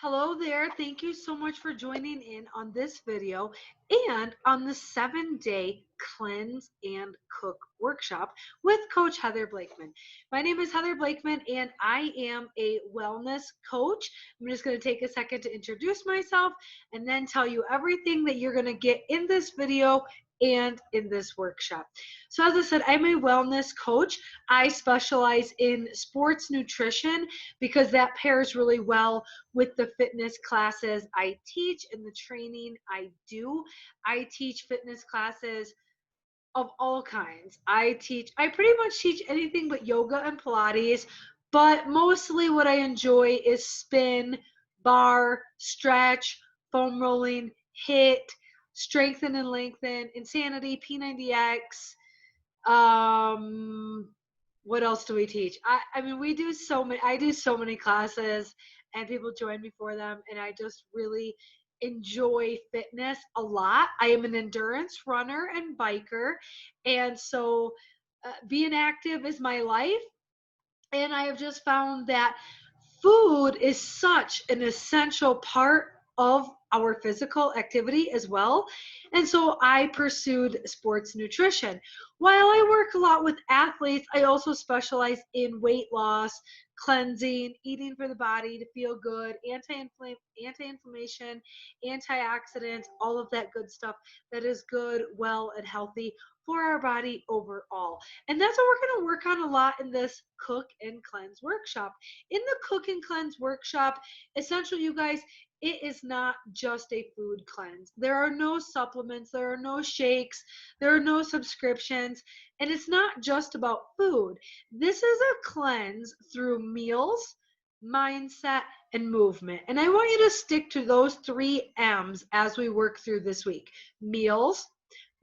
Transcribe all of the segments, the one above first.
Hello there. Thank you so much for joining in on this video and on the 7-day cleanse and cook workshop with Coach Heather Blakeman. My name is Heather Blakeman and I am a wellness coach. I'm just going to take a second to introduce myself and then tell you everything that you're going to get in this video and in this workshop. So as I said, I'm a wellness coach. I specialize in sports nutrition because that pairs really well with the fitness classes I teach and the training I do. I teach fitness classes of all kinds. I pretty much teach anything but yoga and Pilates, but mostly what I enjoy is spin, bar, stretch, foam rolling, hit, strengthen and lengthen, insanity, P90X. Um, what else do we teach? I mean, I do so many classes and people join me for them. And I just really enjoy fitness a lot. I am an endurance runner and biker. And so being active is my life. And I have just found that food is such an essential part of our physical activity as well. And so I pursued sports nutrition. While I work a lot with athletes, I also specialize in weight loss, cleansing, eating for the body to feel good, anti-inflammation, antioxidants, all of that good stuff that is good, well, and healthy for our body overall. And that's what we're going to work on a lot in this cook and cleanse workshop. In the cook and cleanse workshop, essentially, you guys, it is not just a food cleanse. There are no supplements, there are no shakes, there are no subscriptions, and it's not just about food. This is a cleanse through meals, mindset, and movement. And I want you to stick to those 3 M's as we work through this week: meals,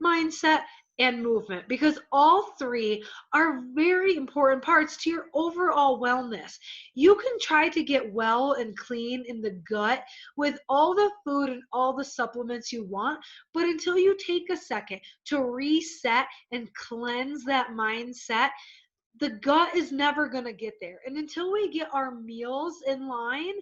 mindset, and movement, because all three are very important parts to your overall wellness. You can try to get well and clean in the gut with all the food and all the supplements you want, but until you take a second to reset and cleanse that mindset, the gut is never going to get there. And until we get our meals in line,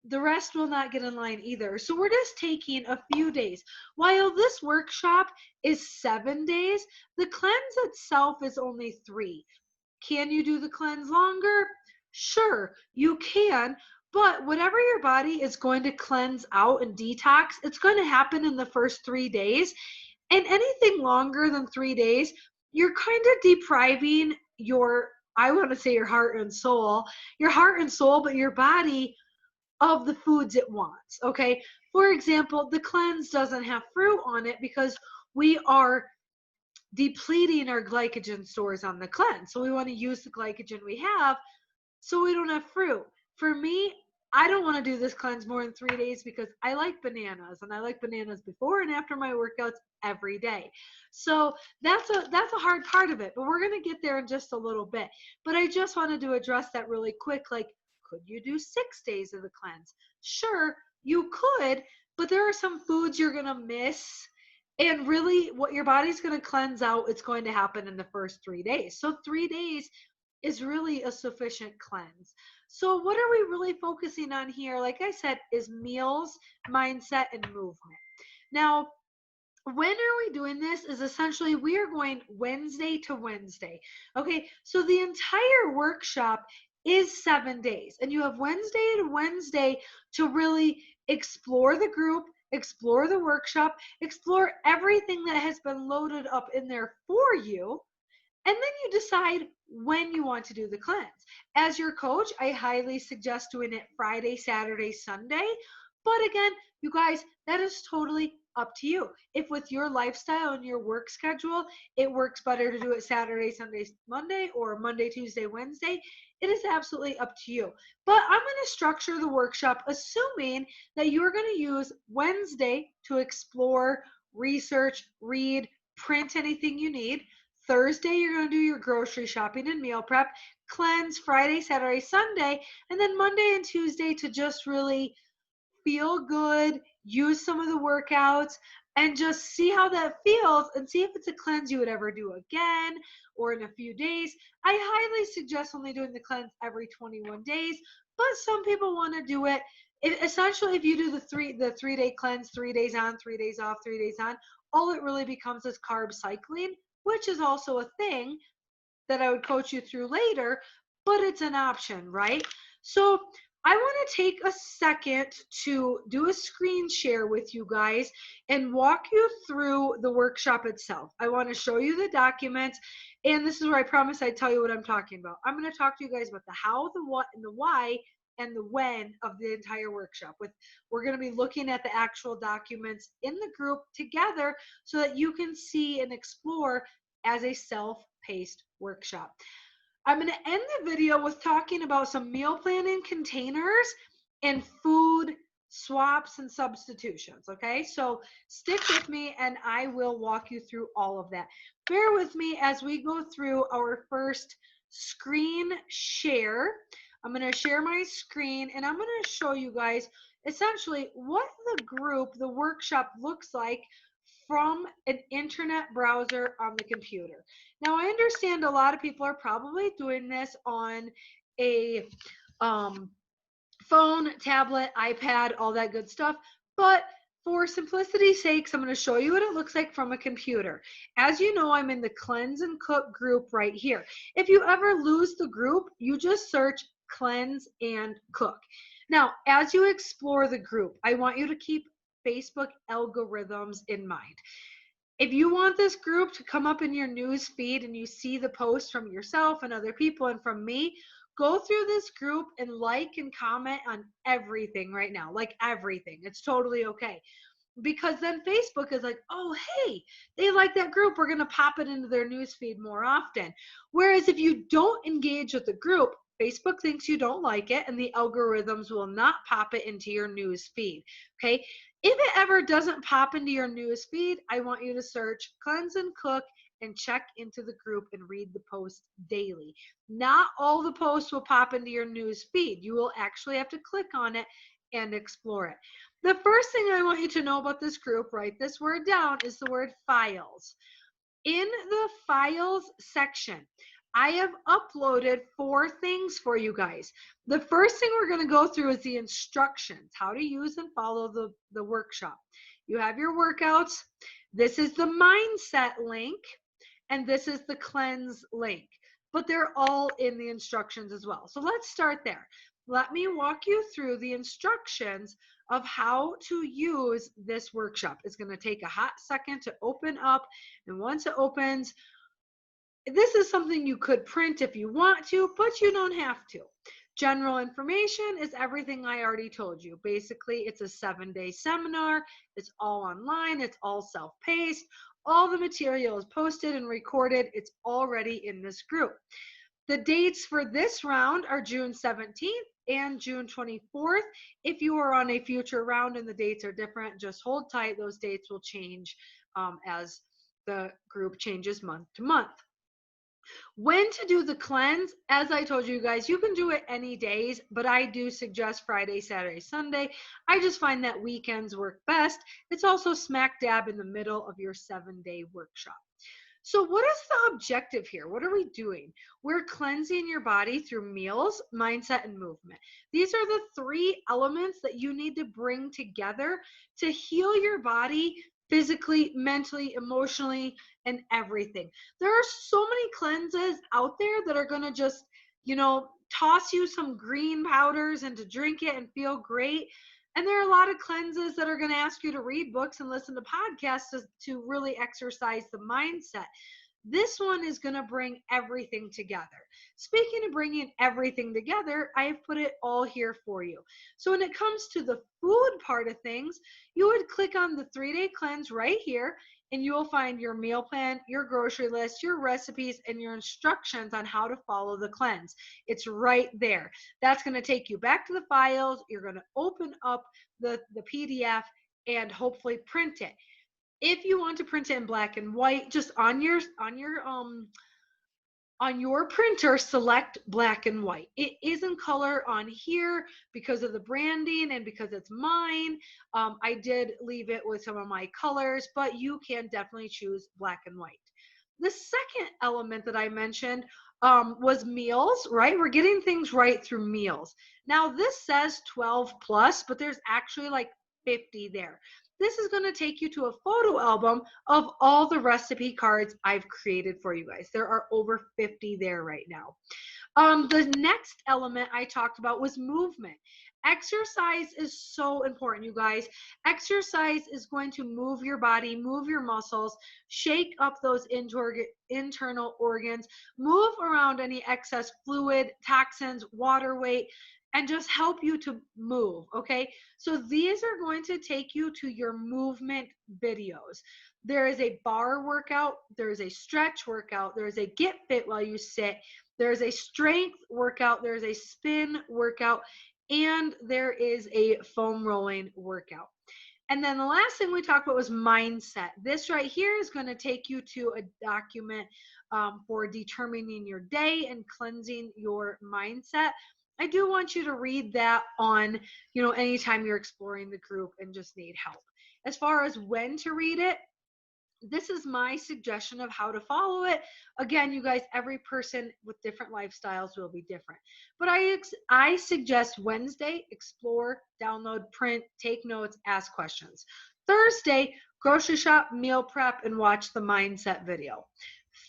the rest will not get in line either. So we're just taking a few days. While this workshop is 7 days, the cleanse itself is only 3. Can you do the cleanse longer? Sure, you can. But whatever your body is going to cleanse out and detox, it's going to happen in the first 3 days. And anything longer than 3 days, you're kind of depriving I want to say your heart and soul, but your body of the foods it wants. Okay. For example, the cleanse doesn't have fruit on it because we are depleting our glycogen stores on the cleanse. So we want to use the glycogen we have so we don't have fruit. For me, I don't want to do this cleanse more than 3 days because I like bananas and I like bananas before and after my workouts every day. So that's a hard part of it, but we're going to get there in just a little bit. But I just wanted to address that really quick. Like, could you do 6 days of the cleanse? Sure, you could, but there are some foods you're going to miss. And really, what your body's going to cleanse out, it's going to happen in the first 3 days. So 3 days is really a sufficient cleanse. So what are we really focusing on here? Like I said, is meals, mindset, and movement. Now, when are we doing this is essentially we are going Wednesday to Wednesday. Okay, so the entire workshop is 7 days, and you have Wednesday to Wednesday to really explore the group, explore the workshop, explore everything that has been loaded up in there for you, and then you decide when you want to do the cleanse. As your coach, I highly suggest doing it Friday, Saturday, Sunday. But again, you guys, that is totally up to you. If with your lifestyle and your work schedule, it works better to do it Saturday, Sunday, Monday, or Monday, Tuesday, Wednesday, it is absolutely up to you. But I'm going to structure the workshop assuming that you're going to use Wednesday to explore, research, read, print anything you need. Thursday, you're going to do your grocery shopping and meal prep, cleanse Friday, Saturday, Sunday, and then Monday and Tuesday to just really feel good, use some of the workouts, and just see how that feels and see if it's a cleanse you would ever do again or in a few days. I highly suggest only doing the cleanse every 21 days, but some people want to do it Essentially, if you do the 3-day cleanse, 3 days on, 3 days off, 3 days on, all it really becomes is carb cycling, which is also a thing that I would coach you through later, but it's an option, right? So I want to take a second to do a screen share with you guys and walk you through the workshop itself. I want to show you the documents, and this is where I promise I tell you what I'm talking about. I'm going to talk to you guys about the how, the what, and the why, and the when of the entire workshop. We're going to be looking at the actual documents in the group together so that you can see and explore as a self-paced workshop. I'm going to end the video with talking about some meal planning containers and food swaps and substitutions. Okay, so stick with me and I will walk you through all of that. Bear with me as we go through our first screen share. I'm going to share my screen and I'm going to show you guys essentially what the group, the workshop looks like from an internet browser on the computer. Now, I understand a lot of people are probably doing this on a phone, tablet, iPad, all that good stuff, but for simplicity's sakes, I'm going to show you what it looks like from a computer. As you know, I'm in the Cleanse and Cook group right here. If you ever lose the group, you just search Cleanse and Cook. Now, as you explore the group, I want you to keep Facebook algorithms in mind. If you want this group to come up in your news feed and you see the posts from yourself and other people and from me, go through this group and like and comment on everything right now, like everything. It's totally okay. Because then Facebook is like, oh, hey, they like that group. We're going to pop it into their news feed more often. Whereas if you don't engage with the group, Facebook thinks you don't like it and the algorithms will not pop it into your news feed. Okay. If it ever doesn't pop into your news feed, I want you to search Cleanse and Cook and check into the group and read the posts daily. Not all the posts will pop into your news feed. You will actually have to click on it and explore it. The first thing I want you to know about this group, write this word down, is the word files. In the files section, I have uploaded 4 things for you guys. The first thing we're going to go through is the instructions, how to use and follow the workshop. You have your workouts. This is the mindset link, and this is the cleanse link. But they're all in the instructions as well. So let's start there. Let me walk you through the instructions of how to use this workshop. It's going to take a hot second to open up, and once it opens, this is something you could print if you want to, but you don't have to. General information is everything I already told you. Basically, it's a 7-day seminar. It's all online. It's all self-paced. All the material is posted and recorded. It's already in this group. The dates for this round are June 17th and June 24th. If you are on a future round and the dates are different, just hold tight. Those dates will change as the group changes month to month. When to do the cleanse, as I told you guys, you can do it any days, but I do suggest Friday, Saturday, Sunday. I just find that weekends work best. It's also smack dab in the middle of your 7-day workshop. So what is the objective here? What are we doing? We're cleansing your body through meals, mindset, and movement. These are the 3 elements that you need to bring together to heal your body physically, mentally, emotionally, and everything. There are so many cleanses out there that are going to just, toss you some green powders and to drink it and feel great. And there are a lot of cleanses that are going to ask you to read books and listen to podcasts to really exercise the mindset. This one is going to bring everything together. Speaking of bringing everything together, I have put it all here for you. So when it comes to the food part of things, you would click on the 3-day cleanse right here, and you will find your meal plan, your grocery list, your recipes, and your instructions on how to follow the cleanse. It's right there. That's going to take you back to the files. You're going to open up the PDF and hopefully print it. If you want to print it in black and white, just on your printer, select black and white. It is in color on here because of the branding and because it's mine. I did leave it with some of my colors, but you can definitely choose black and white. The second element that I mentioned was meals, right? We're getting things right through meals. Now this says 12 plus, but there's actually like 50 there. This is going to take you to a photo album of all the recipe cards I've created for you guys. There are over 50 there right now. The next element I talked about was movement. Exercise is so important, you guys. Exercise is going to move your body, move your muscles, shake up those internal organs, move around any excess fluid, toxins, water weight, and just help you to move, okay? So these are going to take you to your movement videos. There is a bar workout, there is a stretch workout, there is a get fit while you sit, there's a strength workout, there's a spin workout, and there is a foam rolling workout. And then the last thing we talked about was mindset. This right here is going to take you to a document for determining your day and cleansing your mindset. I do want you to read that on, anytime you're exploring the group and just need help. As far as when to read it, this is my suggestion of how to follow it. Again, you guys, every person with different lifestyles will be different. But I suggest Wednesday, explore, download, print, take notes, ask questions. Thursday, grocery shop, meal prep, and watch the mindset video.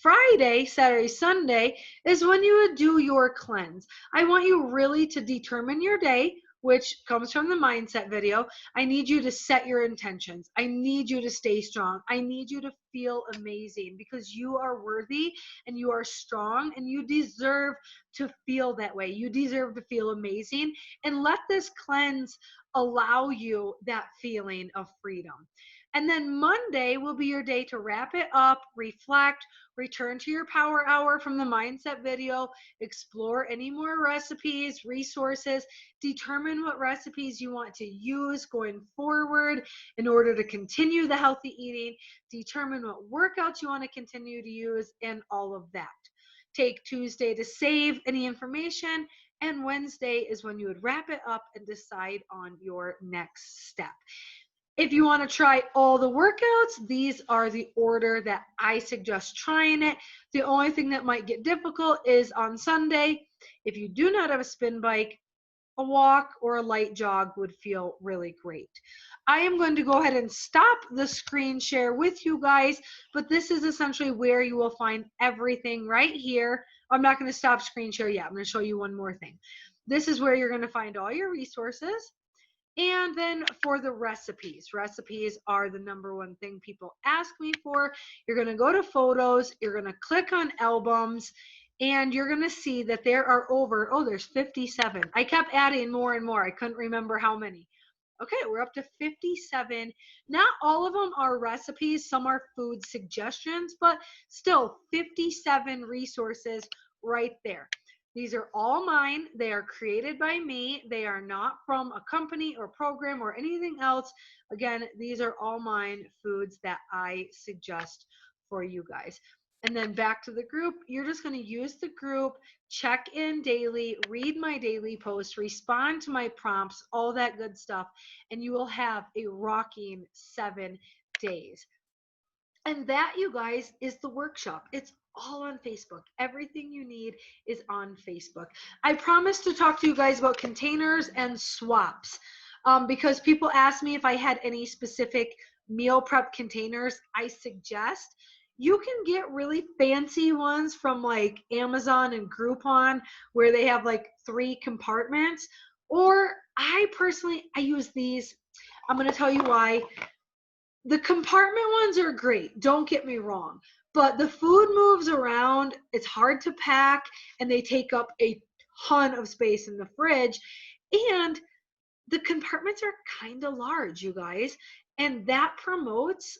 Friday, Saturday, Sunday is when you would do your cleanse. I want you really to determine your day, which comes from the mindset video. I need you to set your intentions. I need you to stay strong. I need you to feel amazing because you are worthy and you are strong and you deserve to feel that way. You deserve to feel amazing, and let this cleanse allow you that feeling of freedom. And then Monday will be your day to wrap it up, reflect, return to your power hour from the mindset video, explore any more recipes, resources, determine what recipes you want to use going forward in order to continue the healthy eating, determine what workouts you want to continue to use, and all of that. Take Tuesday to save any information, and Wednesday is when you would wrap it up and decide on your next step. If you want to try all the workouts, these are the order that I suggest trying it. The only thing that might get difficult is on Sunday. If you do not have a spin bike, a walk or a light jog would feel really great. I am going to go ahead and stop the screen share with you guys, but this is essentially where you will find everything right here. I'm not going to stop screen share yet. I'm going to show you one more thing. This is where you're going to find all your resources. And then for the recipes are the number one thing people ask me for. You're going to go to photos, you're going to click on albums, and you're going to see that there are there's 57. I kept adding more and more. I couldn't remember how many. Okay, we're up to 57. Not all of them are recipes. Some are food suggestions, but still 57 resources right there. These are all mine. They are created by me. They are not from a company or program or anything else. Again, these are all mine foods that I suggest for you guys. And then back to the group, you're just going to use the group, check in daily, read my daily posts, respond to my prompts, all that good stuff, and you will have a rocking 7 days. And that, you guys, is the workshop. It's all on Facebook. Everything you need is on Facebook. I promised to talk to you guys about containers and swaps because people ask me if I had any specific meal prep containers. I suggest you can get really fancy ones from like Amazon and Groupon where they have like 3 compartments. Or I use these. I'm going to tell you why. The compartment ones are great, don't get me wrong, but the food moves around, it's hard to pack, and they take up a ton of space in the fridge, and the compartments are kind of large, you guys, and that promotes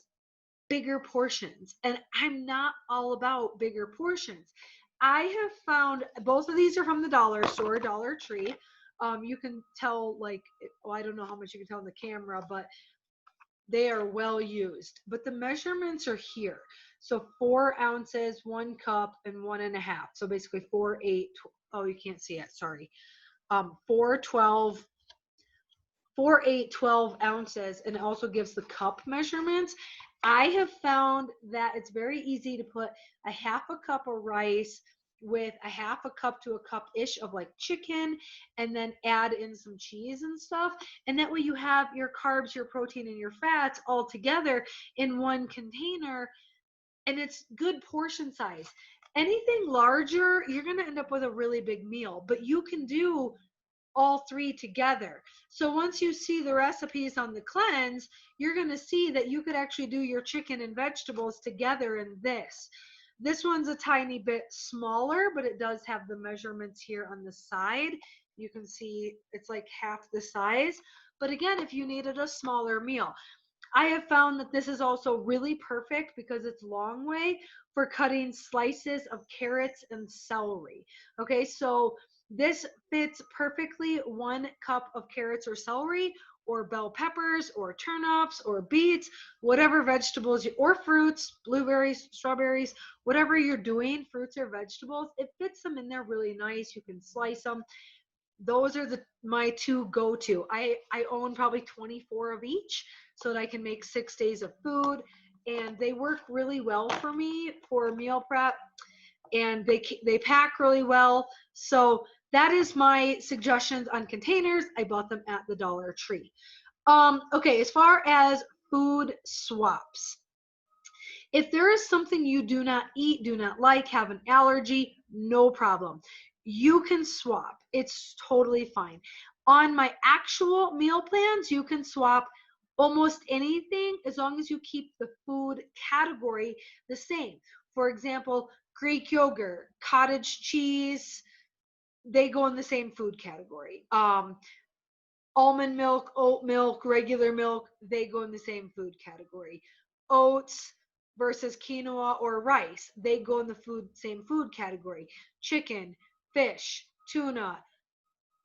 bigger portions, and I'm not all about bigger portions. I have found, both of these are from the dollar store, Dollar Tree. You can tell, I don't know how much you can tell in the camera, but they are well used, but the measurements are here. So 4 ounces, 1 cup, and 1.5. So basically 4, 8, you can't see it, sorry. 4, 12, 4, 8, 12 ounces, and it also gives the cup measurements. I have found that it's very easy to put a 1/2 cup of rice, with a half a cup to a cup-ish of like chicken, and then add in some cheese and stuff. And that way you have your carbs, your protein, and your fats all together in one container, and it's good portion size. Anything larger, you're going to end up with a really big meal, but you can do all three together. So once you see the recipes on the cleanse, you're going to see that you could actually do your chicken and vegetables together in this. This one's a tiny bit smaller, but it does have the measurements here on the side. You can see it's like half the size. But again, if you needed a smaller meal, I have found that this is also really perfect because it's long way for cutting slices of carrots and celery. Okay, so this fits perfectly 1 cup of carrots or celery, or bell peppers, or turnips, or beets, whatever vegetables or fruits, blueberries, strawberries, whatever you're doing, fruits or vegetables, it fits them in there really nice. You can slice them. Those are my two go-to. I own probably 24 of each so that I can make 6 days of food, and they work really well for me for meal prep, and they pack really well. So that is my suggestions on containers. I bought them at the Dollar Tree. Okay, as far as food swaps, if there is something you do not eat, do not like, have an allergy, no problem. You can swap. It's totally fine. On my actual meal plans, you can swap almost anything as long as you keep the food category the same. For example, Greek yogurt, cottage cheese, they go in the same food category. Almond milk, oat milk, regular milk, they go in the same food category. Oats versus quinoa or rice, they go in the same food category. Chicken, fish, tuna,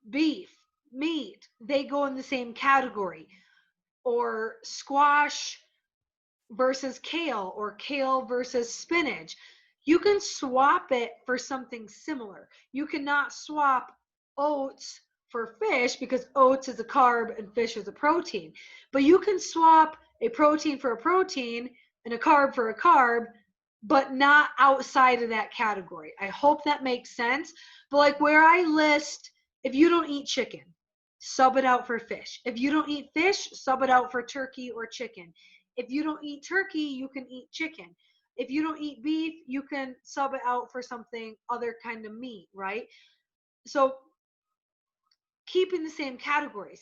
beef, meat, they go in the same category. Or squash versus kale, or kale versus spinach. You can swap it for something similar. You cannot swap oats for fish because oats is a carb and fish is a protein. But you can swap a protein for a protein and a carb for a carb, but not outside of that category. I hope that makes sense. But like where I list, if you don't eat chicken, sub it out for fish. If you don't eat fish, sub it out for turkey or chicken. If you don't eat turkey, you can eat chicken. If you don't eat beef, you can sub it out for something other kind of meat, right? So keeping the same categories.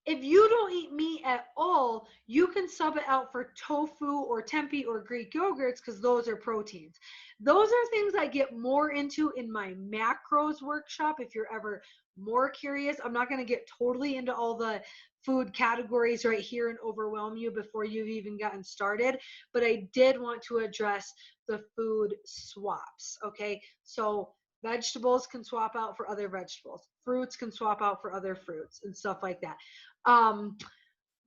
If you don't eat meat at all, you can sub it out for tofu or tempeh or Greek yogurts because those are proteins. Those are things I get more into in my macros workshop. If you're ever more curious, I'm not going to get totally into all the food categories right here and overwhelm you before you've even gotten started, but I did want to address the food swaps. Okay, so vegetables can swap out for other vegetables. Fruits can swap out for other fruits and stuff like that. Um,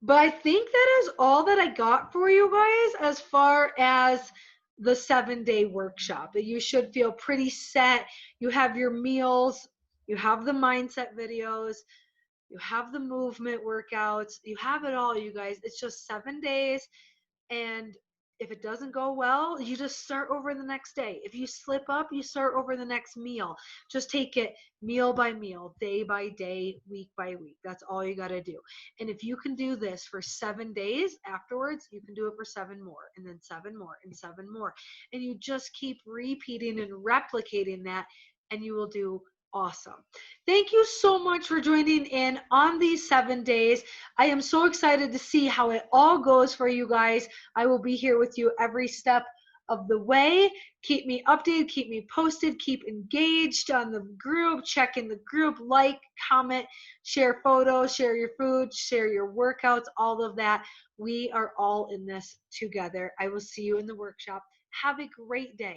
but I think that is all that I got for you guys as far as the 7-day workshop. That you should feel pretty set. You have your meals, you have the mindset videos, you have the movement workouts, you have it all, you guys. It's just 7 days, and if it doesn't go well, you just start over the next day. If you slip up, you start over the next meal. Just take it meal by meal, day by day, week by week. That's all you got to do. And if you can do this for 7 days afterwards, you can do it for 7 more, and then 7 more, and 7 more. And you just keep repeating and replicating that, and you will do awesome. Thank you so much for joining in on these 7 days. I am so excited to see how it all goes for you guys. I will be here with you every step of the way. Keep me updated, keep me posted, keep engaged on the group, check in the group, like, comment, share photos, share your food, share your workouts, all of that. We are all in this together. I will see you in the workshop. Have a great day.